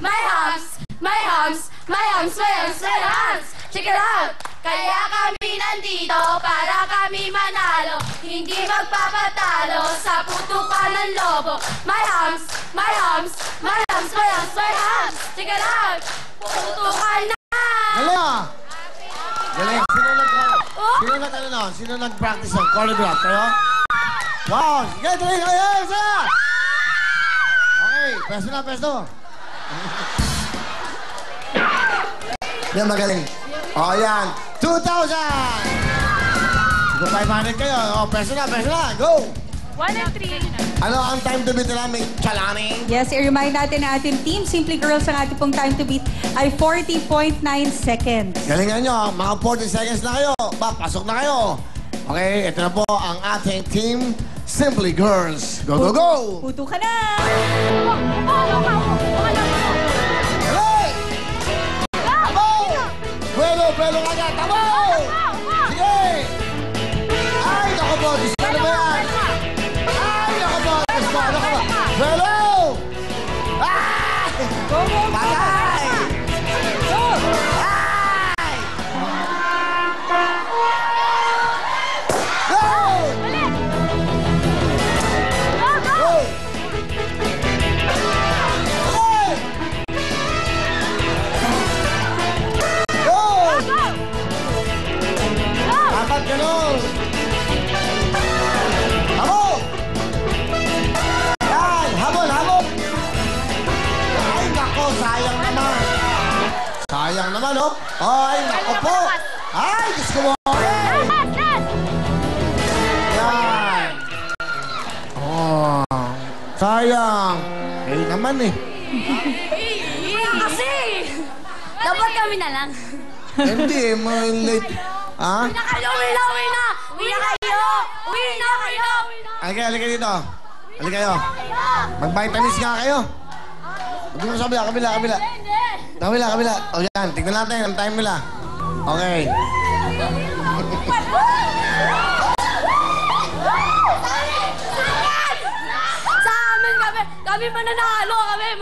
My humps, my humps, my humps, my humps, my humps. Check it out. Kaya kami nandito para kami manalo. Hindi magpapatalo sa putukan ng lobo. My humps, my humps, my humps, my humps, my humps. Check it out. Putukan na. Galing! Galing. Sino nag-practice ng choreograph? Kayo? Wow! Sige, galing! Okay, pesto na, pesto. Yan, magaling. O, yan. 2,000! Kung 500 kayo, o, pesto na, go! 1 and 3. Ano ang time to beat namin, Chalani? Yes, i-remind natin na ating team, Simply Girls, ang ating pong time to beat ay 40.9 seconds. Galingan nyo, mga 40 seconds na kayo. Pasok na kayo. Okay, ito na po ang ating team, Simply Girls. Go, go, go! Puto ka na! Hey! Tabo! Buelo agad! Tabo! Sige! Ay, naku po! Ano ba yan? Ay, naku po! Ano ka ba? Buelo! Ay! Go, go, go! Patay! Go! Ay! Go! Go! Go! Dapat ganun! Habol! Yan! Habol! Ay, nako! Sayang naman! Sayang naman, oh! Ay, nako po! Ay, Diyos ko mo! Yan! Oh! Sayang! Eh, naman eh! Kasi! Dapat kami na lang. Hindi, late. Ha? Uwi na kayo! Halika dito. Halika kayo. Mag-vitamins nga kayo. Huwag mo sa kabila. Kabila. O yan, tignan natin ang time nila. Okay. Sa amin kami mananalo kami.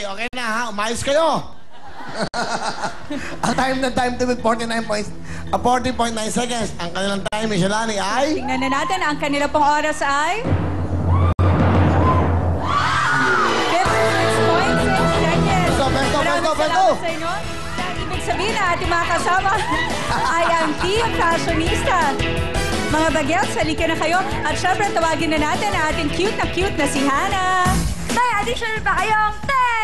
Okay na ha. Umayos kayo. Ang time to beat 40.9 seconds. Ang kanilang time, Shalani, ay... Tingnan na natin, ang kanila pong oras ay... 56.6 seconds. Besto! Salamat sa inyo. Ibig sabihin na ating mga kasama ay ang team fashionista. Mga bagets, halika na kayo. At syempre, tawagin na natin ang ating cute na si Hannah. May additional pa kayong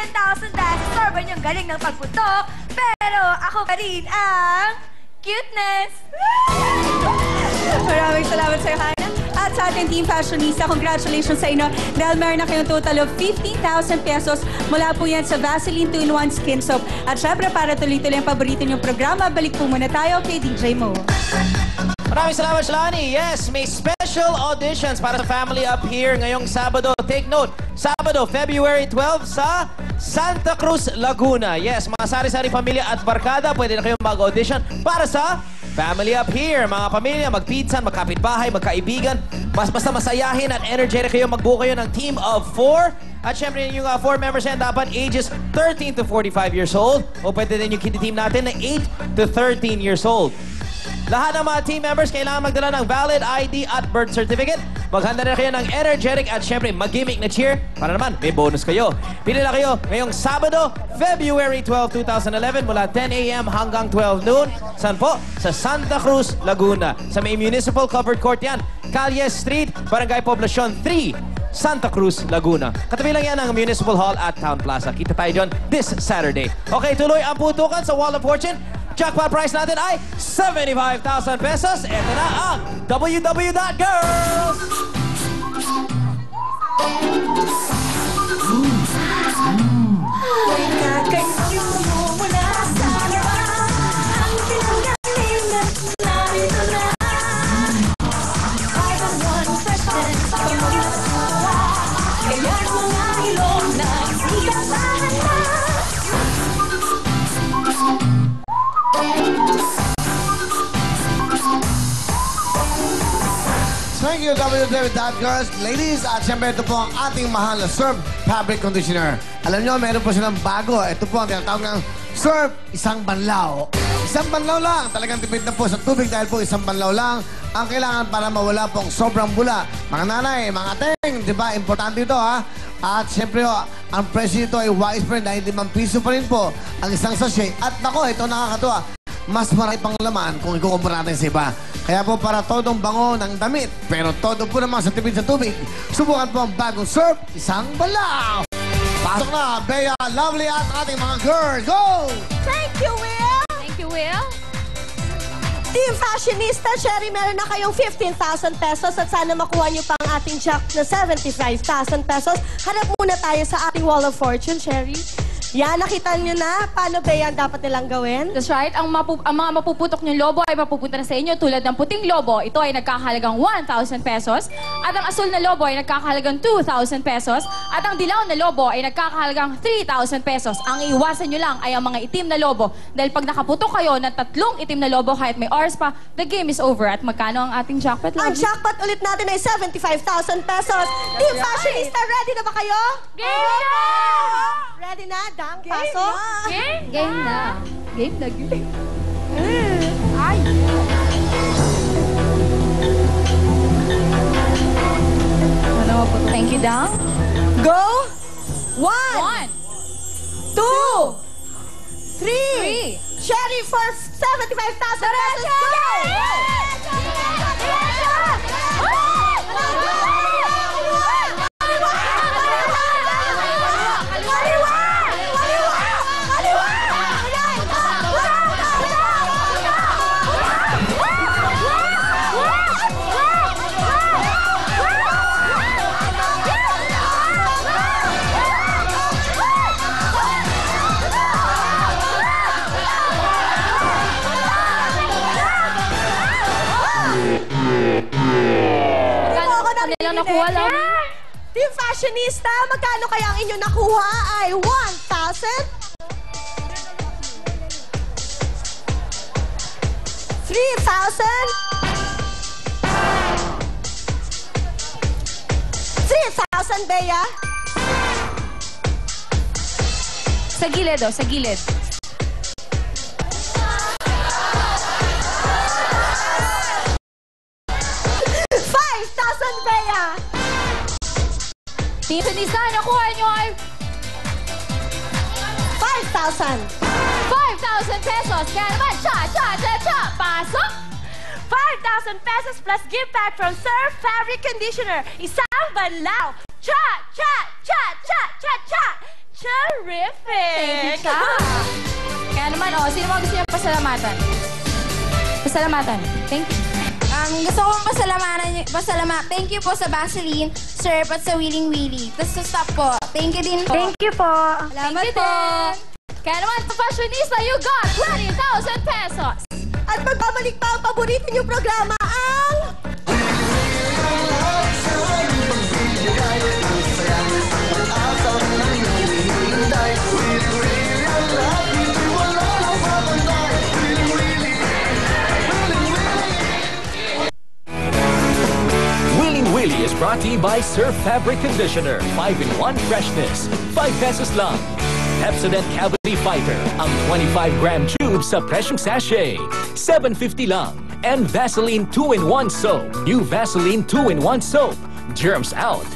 10,000 pesos for yung galing ng pagputok. Pero ako pa rin ang cuteness. Maraming salamat sa iyo, Hannah. At sa ating team fashionista, congratulations sa inyo. Dahil meron na kayong total of 15,000 pesos mula po yan sa Vaseline 2-in-1 Skin Soap. At syempre, para tuloy-tuloy ang paborito niyong programa, balik po muna tayo kay DJ Mo. Maraming salamat, Shalani. Yes, may special auditions para sa family up here ngayong Sabado. Take note, Sabado, February 12 sa Santa Cruz, Laguna. Yes, mga sari-sari pamilya at barkada, pwede na kayong mag-audition para sa family up here. Mga pamilya, magpitsan, magkapitbahay, magkaibigan. Basta masayahin at energetic kayo. Magbuo kayo ng team of 4. At syempre, yung 4 members yan dapat ages 13 to 45 years old. O pwede din yung team natin na 8 to 13 years old. Lahat ng mga team members kailangan magdala ng valid ID at birth certificate. Maghanda na kayo ng energetic at syempre mag-gimmick na cheer para naman may bonus kayo. Pili na kayo ngayong Sabado, February 12, 2011 mula 10 a.m. hanggang 12 noon. Saan po? Sa Santa Cruz, Laguna. Sa may municipal covered court yan. Calle Street, Barangay Poblacion 3, Santa Cruz, Laguna. Katabi lang yan ang Municipal Hall at Town Plaza. Kita tayo dyan this Saturday. Okay, tuloy ang putukan sa Wall of Fortune. Jackpot price natin ay 75,000 pesos. Ito na ang www.girls. Thank you, www.girls. Ladies, at siyempre ito po ang ating mahal na Surf Fabric Conditioner. Alam nyo, meron po silang bago. Ito po ang tinatawag ng Surf Isang Banlaw. Isang banlaw lang. Talagang tipid na po sa tubig dahil po isang banlaw lang ang kailangan para mawala pong sobrang bula. Mga nanay, mga teng, di ba? Importante ito, ha? At siyempre, ang presyo nito ay wise pa rin dahil 5 piso pa rin po ang isang sachet. At nako, ito nakakatuwa. Mas marami pang laman kung ikukumpara natin sa iba. Kaya po para todong bango ng damit, pero todo po naman sa tipid sa tubig, subukan po ang bagong Surf Isang Banlaw. Pasok na, Bea, Lovely at ating mga girls. Go! Thank you, Will! Thank you, Will. Team Fashionista, Sherry, meron na kayong 15,000 pesos at sana makuha niyo pa ang ating jack na 75,000 pesos. Hanap muna tayo sa ating Wall of Fortune, Sherry. Yan, nakita niyo na paano ba yan dapat nilang gawin? That's right. Ang mga mapuputok niyong lobo ay mapupunta na sa inyo tulad ng puting lobo. Ito ay nagkakahalagang 1,000 pesos. At ang asul na lobo ay nagkakahalagang 2,000 pesos. At ang dilaw na lobo ay nagkakahalagang 3,000 pesos. Ang iwasan niyo lang ay ang mga itim na lobo. Dahil pag nakaputok kayo ng 3 itim na lobo kahit may hours pa, the game is over. At magkano ang ating jackpot, Ang Lovely? jackpot ulit natin ay 75,000 pesos. Team Fashionista, ready na ba kayo? Game na! Ready na? Dang, pasok? Game? Game na. Game na, game. Ay! Thank you, Dang. Go! 1, 1, 2, 3. 3. Sherry for 75,000 pesos. Go! Kanilang nakuha, Lovely? Team Fashionista, magkano kaya ang inyo nakuha ay 1,000? 3,000? 3,000, Bea? Sa gilid, oh. Sa gilid. 5,000, Bea? Team Fashionista, nakuha nyo ay 5,000. 5,000 pesos. Kaya naman, cha! Pasok! 5,000 pesos plus gift pack from Surf Fabric Conditioner. Isang banlaw. Cha! Terrific! Cha! Kaya naman, oh, sino mga gusto niyo pasalamatan? Pasalamatan. Thank you. Gusto kong thank you po sa Vaseline, Surf at sa Willing Willy. Tapos sa stop po. Thank you din po. Thank you po. Thank you din. Kaya naman, Fashionista, you got 20,000 pesos. At magbabalik pa ang paborito niyong programa, ang... Willing Willy is brought to you by Surf Fabric Conditioner. 5-in-1 freshness. 5 pesos lang. Pepsodent Cavity Fighter. Ang 25-gram tube sa presyong sachet. 7.50 lang. And Vaseline 2-in-1 soap. New Vaseline 2-in-1 soap. Germs out.